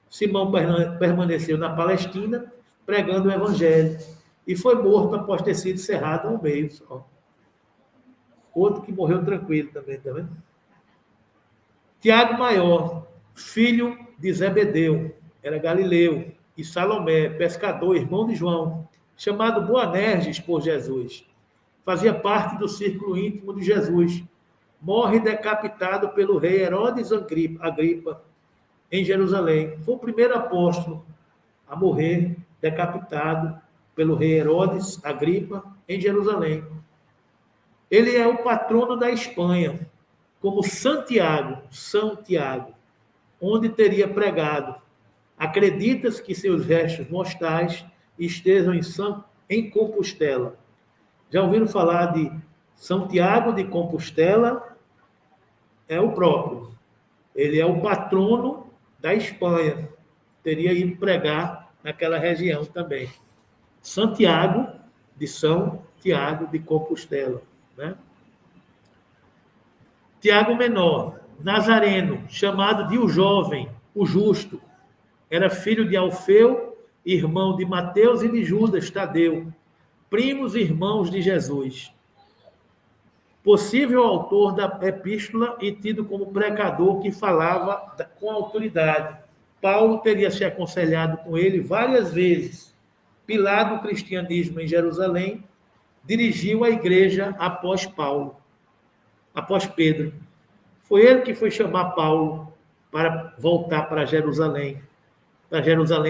Simão permaneceu na Palestina, pregando o evangelho, e foi morto após ter sido cerrado ao meio só. Outro que morreu tranquilo também, tá vendo? Tiago Maior, filho de Zebedeu, era galileu, e Salomé, pescador, irmão de João, chamado Boanerges por Jesus. Fazia parte do círculo íntimo de Jesus. Morre decapitado pelo rei Herodes Agripa, em Jerusalém. Foi o primeiro apóstolo a morrer decapitado pelo rei Herodes Agripa, em Jerusalém. Ele é o patrono da Espanha, como Santiago, São Tiago, onde teria pregado. Acredita-se que seus restos mortais estejam em Compostela. Já ouviram falar de São Tiago de Compostela? É o próprio. Ele é o patrono da Espanha. Teria ido pregar naquela região também. Santiago de São Tiago de Compostela, né? Tiago Menor, nazareno, chamado de o jovem, o justo. Era filho de Alfeu, irmão de Mateus e de Judas Tadeu, primos e irmãos de Jesus. Possível autor da epístola e tido como pregador que falava com autoridade. Paulo teria se aconselhado com ele várias vezes. Pilar do cristianismo em Jerusalém, dirigiu a igreja após Pedro. Foi ele que foi chamar Paulo para voltar para Jerusalém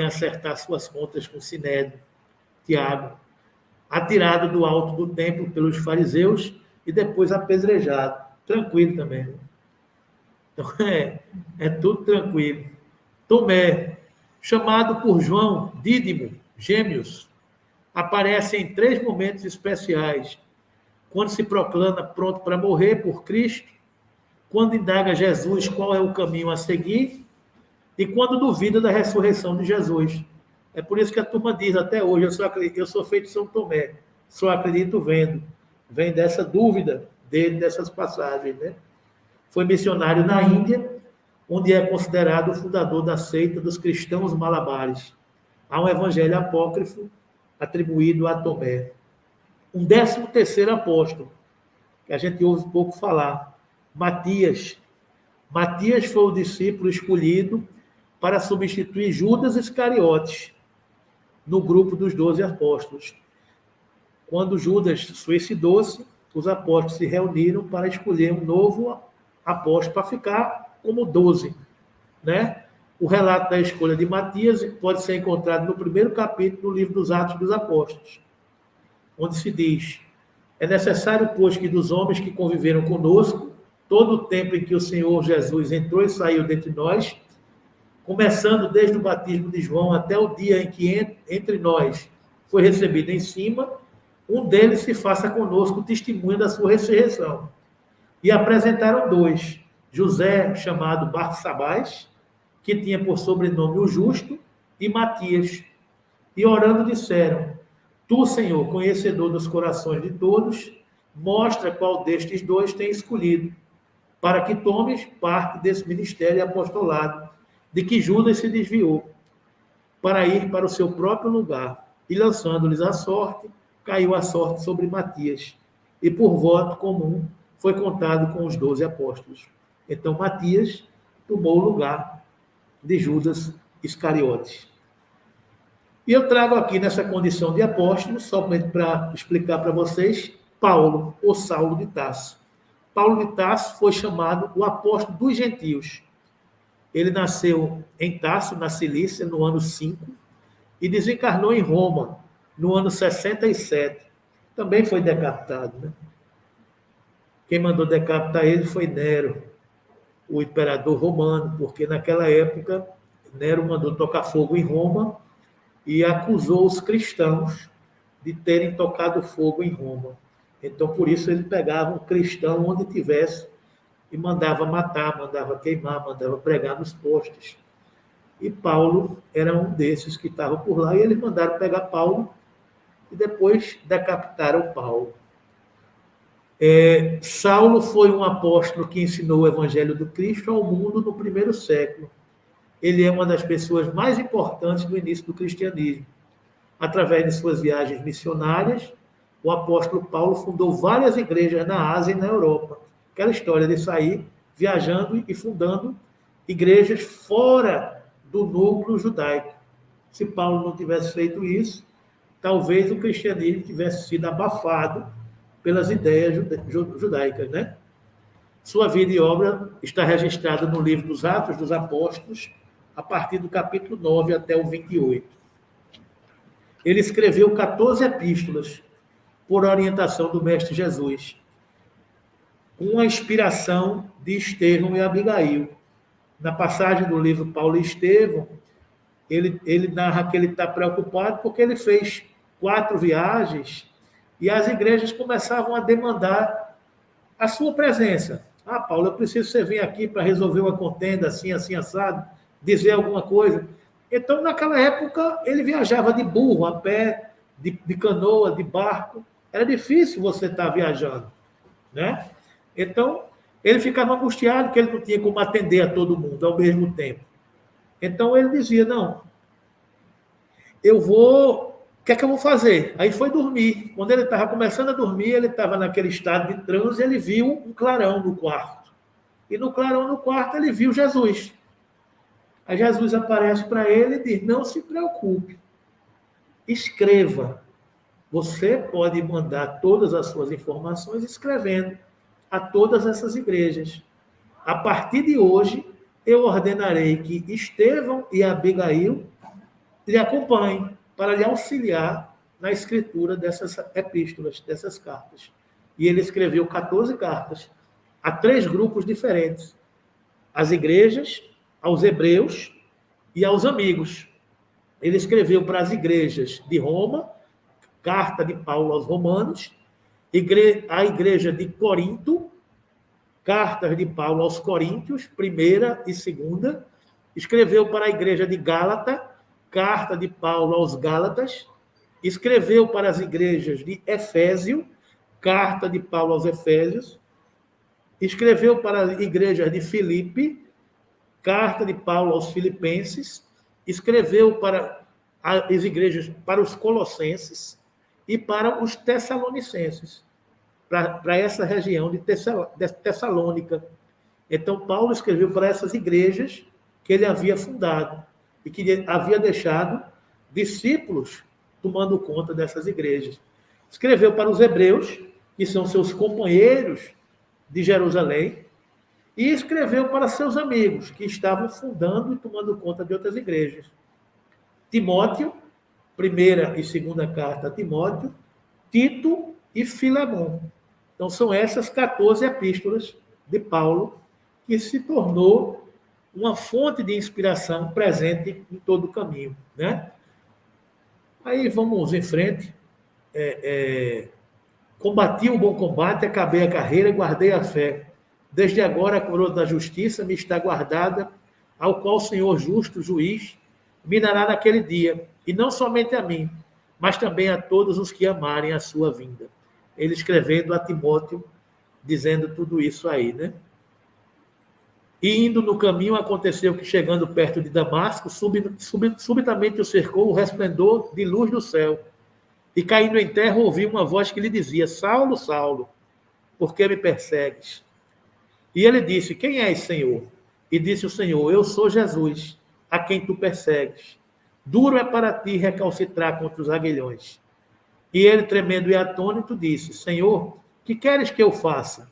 acertar suas contas com Sinédrio, Tiago, atirado do alto do templo pelos fariseus e depois apedrejado. Tranquilo também, né? Então, é tudo tranquilo. Tomé, chamado por João, Dídimo, gêmeos, aparece em 3 momentos especiais. Quando se proclama pronto para morrer por Cristo, quando indaga Jesus qual é o caminho a seguir e quando duvida da ressurreição de Jesus. É por isso que a turma diz até hoje: eu sou feito São Tomé, só acredito vendo. Vem dessa dúvida dele, dessas passagens, né? Foi missionário na Índia, onde é considerado o fundador da seita dos cristãos malabares. Há um evangelho apócrifo atribuído a Tomé. Um 13º apóstolo, que a gente ouve pouco falar, Matias. Matias foi o discípulo escolhido para substituir Judas Iscariotes no grupo dos 12 apóstolos. Quando Judas suicidou-se, os apóstolos se reuniram para escolher um novo apóstolo para ficar como 12, né? O relato da escolha de Matias pode ser encontrado no 1º capítulo do livro dos Atos dos Apóstolos, onde se diz: é necessário, pois, que dos homens que conviveram conosco todo o tempo em que o Senhor Jesus entrou e saiu dentre nós, começando desde o batismo de João até o dia em que entre nós foi recebido em cima, um deles se faça conosco testemunho da sua ressurreição. E apresentaram dois, José, chamado Barsabás, que tinha por sobrenome o Justo, e Matias. E orando disseram: Tu, Senhor, conhecedor dos corações de todos, mostra qual destes dois tem escolhido, para que tomes parte desse ministério e apostolado, de que Judas se desviou, para ir para o seu próprio lugar. E lançando-lhes a sorte, caiu a sorte sobre Matias. E por voto comum foi contado com os 12 apóstolos. Então Matias tomou o lugar de Judas Iscariotes. E eu trago aqui nessa condição de apóstolo, somente para explicar para vocês, Paulo, ou Saulo de Tarso. Paulo de Tarso foi chamado o apóstolo dos gentios. Ele nasceu em Tarso, na Cilícia, no ano 5, e desencarnou em Roma, no ano 67. Também foi decapitado, né? Quem mandou decapitar ele foi Nero, o imperador romano, porque naquela época Nero mandou tocar fogo em Roma e acusou os cristãos de terem tocado fogo em Roma. Então, por isso, ele pegava um cristão onde tivesse e mandava matar, mandava queimar, mandava pregar nos postes. E Paulo era um desses que estava por lá, e eles mandaram pegar Paulo e depois decapitaram Paulo. Saulo foi um apóstolo que ensinou o evangelho do Cristo ao mundo no primeiro século. Ele é uma das pessoas mais importantes do início do cristianismo. Através de suas viagens missionárias, o apóstolo Paulo fundou várias igrejas na Ásia e na Europa. Aquela história de sair viajando e fundando igrejas fora do núcleo judaico. Se Paulo não tivesse feito isso, talvez o cristianismo tivesse sido abafado pelas ideias judaicas, né? Sua vida e obra está registrada no livro dos Atos dos Apóstolos, a partir do capítulo 9 até o 28. Ele escreveu 14 epístolas por orientação do Mestre Jesus, com a inspiração de Estevão e Abigail. Na passagem do livro Paulo e Estevão, ele narra que ele está preocupado porque ele fez 4 viagens e as igrejas começavam a demandar a sua presença. Ah, Paulo, eu preciso que você venha aqui para resolver uma contenda assim, assim, assado, dizer alguma coisa. Então, naquela época, ele viajava de burro, a pé, de canoa, de barco. Era difícil você estar viajando, né? Então, ele ficava angustiado que ele não tinha como atender a todo mundo ao mesmo tempo. Então, ele dizia, não, o que é que eu vou fazer? Aí foi dormir. Quando ele estava começando a dormir, ele estava naquele estado de transe, ele viu um clarão no quarto. E no clarão no quarto, ele viu Jesus. Aí Jesus aparece para ele e diz, não se preocupe, escreva. Você pode mandar todas as suas informações escrevendo a todas essas igrejas. A partir de hoje, eu ordenarei que Estevão e Abigail lhe acompanhem para lhe auxiliar na escritura dessas epístolas, dessas cartas. E ele escreveu 14 cartas a 3 grupos diferentes. Às igrejas, aos hebreus e aos amigos. Ele escreveu para as igrejas de Roma, carta de Paulo aos romanos, a igreja de Corinto, cartas de Paulo aos coríntios, primeira e segunda. Escreveu para a igreja de Gálata, carta de Paulo aos Gálatas. Escreveu para as igrejas de Efésio, carta de Paulo aos Efésios. Escreveu para a igreja de Filipe, carta de Paulo aos Filipenses. Escreveu para as igrejas, para os Colossenses e para os Tessalonicenses, para essa região de Tessalônica. Então, Paulo escreveu para essas igrejas que ele havia fundado e que havia deixado discípulos tomando conta dessas igrejas. Escreveu para os hebreus, que são seus companheiros de Jerusalém, e escreveu para seus amigos, que estavam fundando e tomando conta de outras igrejas. Timóteo, primeira e segunda carta a Timóteo, Tito e Filemão. Então, são essas 14 epístolas de Paulo, que se tornou uma fonte de inspiração presente em todo o caminho, né? Aí vamos em frente. Combati o bom combate, acabei a carreira e guardei a fé. Desde agora a coroa da justiça me está guardada, ao qual o Senhor justo, juiz, me dará naquele dia, e não somente a mim, mas também a todos os que amarem a sua vinda. Ele escrevendo a Timóteo, dizendo tudo isso aí, né? E indo no caminho, aconteceu que, chegando perto de Damasco, subitamente o cercou o resplendor de luz do céu. E, caindo em terra, ouvi uma voz que lhe dizia: Saulo, Saulo, por que me persegues? E ele disse: Quem és, Senhor? E disse o Senhor: Eu sou Jesus, a quem tu persegues. Duro é para ti recalcitrar contra os aguilhões. E ele, tremendo e atônito, disse: Senhor, que queres que eu faça?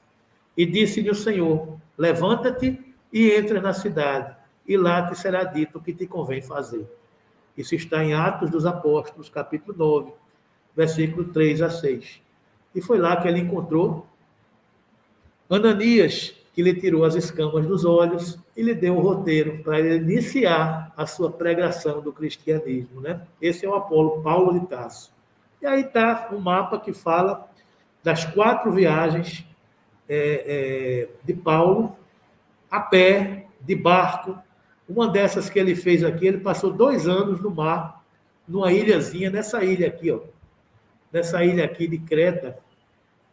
E disse-lhe o Senhor: Levanta-te e entra na cidade, e lá te será dito o que te convém fazer. Isso está em Atos dos Apóstolos, capítulo 9, versículo 3 a 6. E foi lá que ele encontrou Ananias, que lhe tirou as escamas dos olhos e lhe deu o roteiro para ele iniciar a sua pregação do cristianismo, né? Esse é o apóstolo Paulo de Tarso. E aí está um mapa que fala das 4 viagens de Paulo, a pé, de barco. Uma dessas que ele fez aqui, ele passou 2 anos no mar, numa ilhazinha, nessa ilha aqui, ó. Nessa ilha aqui de Creta,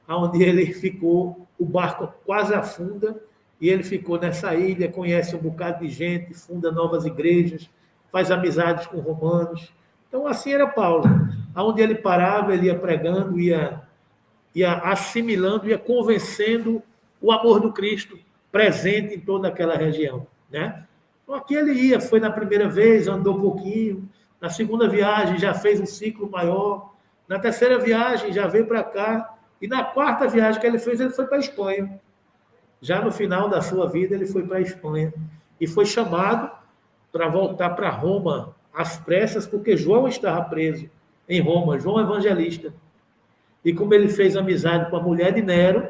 onde ele ficou, o barco quase afunda, e ele ficou nessa ilha, conhece um bocado de gente, funda novas igrejas, faz amizades com romanos. Então, assim era Paulo. Aonde ele parava, ele ia pregando, ia assimilando, ia convencendo o amor do Cristo presente em toda aquela região, né? Então, aqui ele ia, foi na primeira vez, andou um pouquinho, na segunda viagem já fez um ciclo maior, na terceira viagem já veio para cá, e na 4ª viagem que ele fez, ele foi para a Espanha. Já no final da sua vida, ele foi para a Espanha, e foi chamado para voltar para Roma, às pressas, porque João estava preso em Roma, João Evangelista. E como ele fez amizade com a mulher de Nero,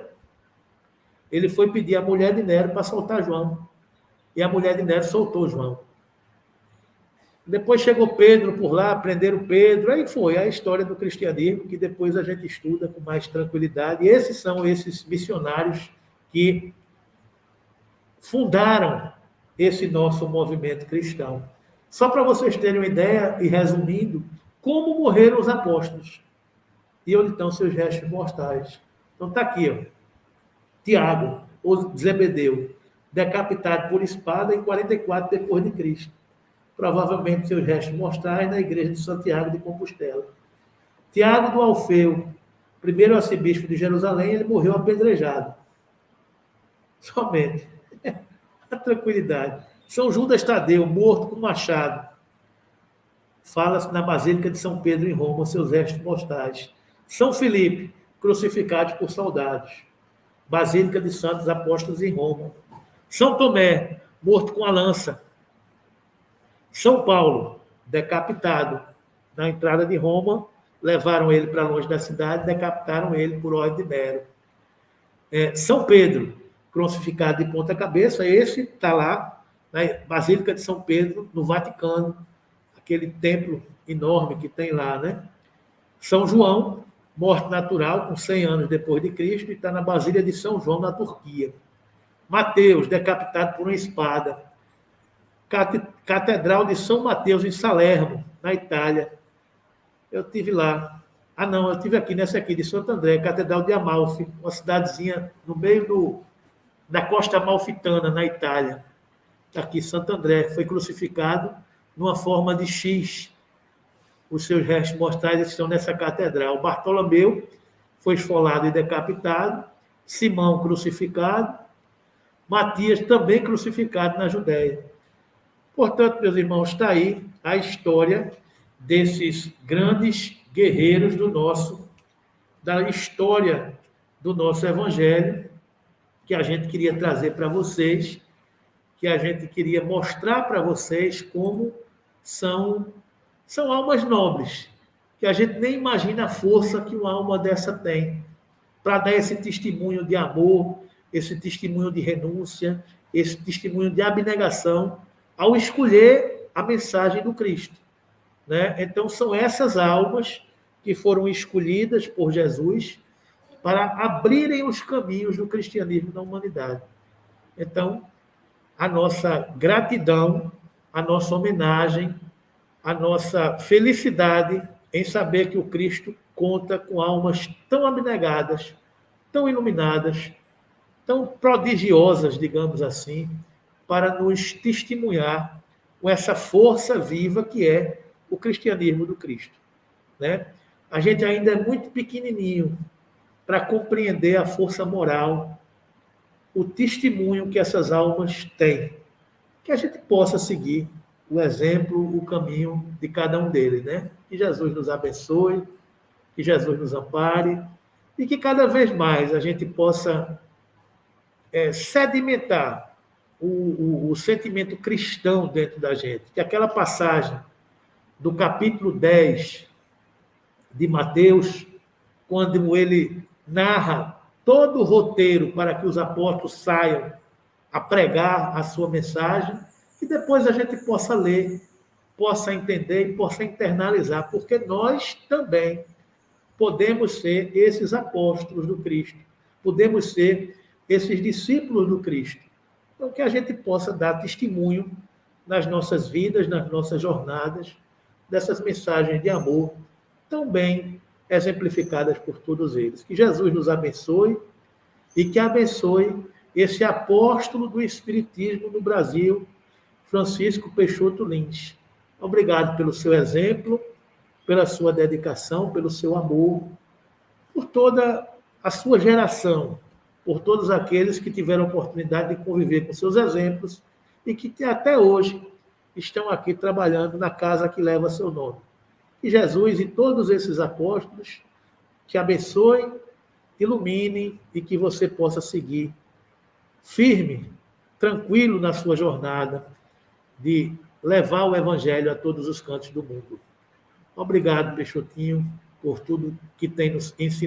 ele foi pedir à mulher de Nero para soltar João. E a mulher de Nero soltou João. Depois chegou Pedro por lá, prenderam Pedro, aí foi a história do cristianismo, que depois a gente estuda com mais tranquilidade. E esses são esses missionários que fundaram esse nosso movimento cristão. Só para vocês terem uma ideia, e resumindo, como morreram os apóstolos e onde estão seus restos mortais. Então está aqui, ó. Tiago, o Zebedeu, decapitado por espada em 44 depois de Cristo. Provavelmente seus restos mortais na igreja de Santiago de Compostela. Tiago do Alfeu, primeiro arcebispo de Jerusalém, ele morreu apedrejado. Somente. A tranquilidade. São Judas Tadeu, morto com machado. Fala-se na Basílica de São Pedro, em Roma, seus restos mortais. São Filipe, crucificado por soldados. Basílica de Santos Apóstolos, em Roma. São Tomé, morto com a lança. São Paulo, decapitado. Na entrada de Roma, levaram ele para longe da cidade, decapitaram ele por ordem de Nero. São Pedro, crucificado de ponta cabeça, esse está lá, na Basílica de São Pedro, no Vaticano, aquele templo enorme que tem lá, né? São João, morte natural, com 100 anos depois de Cristo, e está na Basílica de São João, na Turquia. Mateus, decapitado por uma espada. Catedral de São Mateus, em Salerno, na Itália. Eu estive lá. Eu estive aqui, nessa aqui, de Santo André, Catedral de Amalfi, uma cidadezinha no meio da costa amalfitana, na Itália. Aqui, Santo André, foi crucificado numa forma de X. Os seus restos mortais estão nessa catedral. Bartolomeu foi esfolado e decapitado. Simão, crucificado. Matias, também crucificado na Judéia. Portanto, meus irmãos, está aí a história desses grandes guerreiros da história do nosso Evangelho, que a gente queria trazer para vocês, que a gente queria mostrar para vocês como são almas nobres, que a gente nem imagina a força que uma alma dessa tem, para dar esse testemunho de amor, esse testemunho de renúncia, esse testemunho de abnegação ao escolher a mensagem do Cristo, né? Então, são essas almas que foram escolhidas por Jesus para abrirem os caminhos do cristianismo na humanidade. Então, a nossa gratidão, a nossa homenagem, a nossa felicidade em saber que o Cristo conta com almas tão abnegadas, tão iluminadas, tão prodigiosas, digamos assim, para nos testemunhar com essa força viva que é o cristianismo do Cristo, né? A gente ainda é muito pequenininho para compreender a força moral, o testemunho que essas almas têm, que a gente possa seguir o exemplo, o caminho de cada um deles, né? Que Jesus nos abençoe, que Jesus nos ampare e que cada vez mais a gente possa sedimentar o sentimento cristão dentro da gente. Que aquela passagem do capítulo 10 de Mateus, quando ele narra todo o roteiro para que os apóstolos saiam a pregar a sua mensagem, e depois a gente possa ler, possa entender e possa internalizar, porque nós também podemos ser esses apóstolos do Cristo, podemos ser esses discípulos do Cristo. Então, que a gente possa dar testemunho nas nossas vidas, nas nossas jornadas, dessas mensagens de amor tão bem exemplificadas por todos eles. Que Jesus nos abençoe e que abençoe esse apóstolo do Espiritismo no Brasil, Francisco Peixoto Lins. Obrigado pelo seu exemplo, pela sua dedicação, pelo seu amor, por toda a sua geração, por todos aqueles que tiveram a oportunidade de conviver com seus exemplos e que até hoje estão aqui trabalhando na casa que leva seu nome. Que Jesus e todos esses apóstolos te abençoem, iluminem e que você possa seguir firme, tranquilo na sua jornada de levar o Evangelho a todos os cantos do mundo. Obrigado, Peixotinho, por tudo que tem nos ensinado.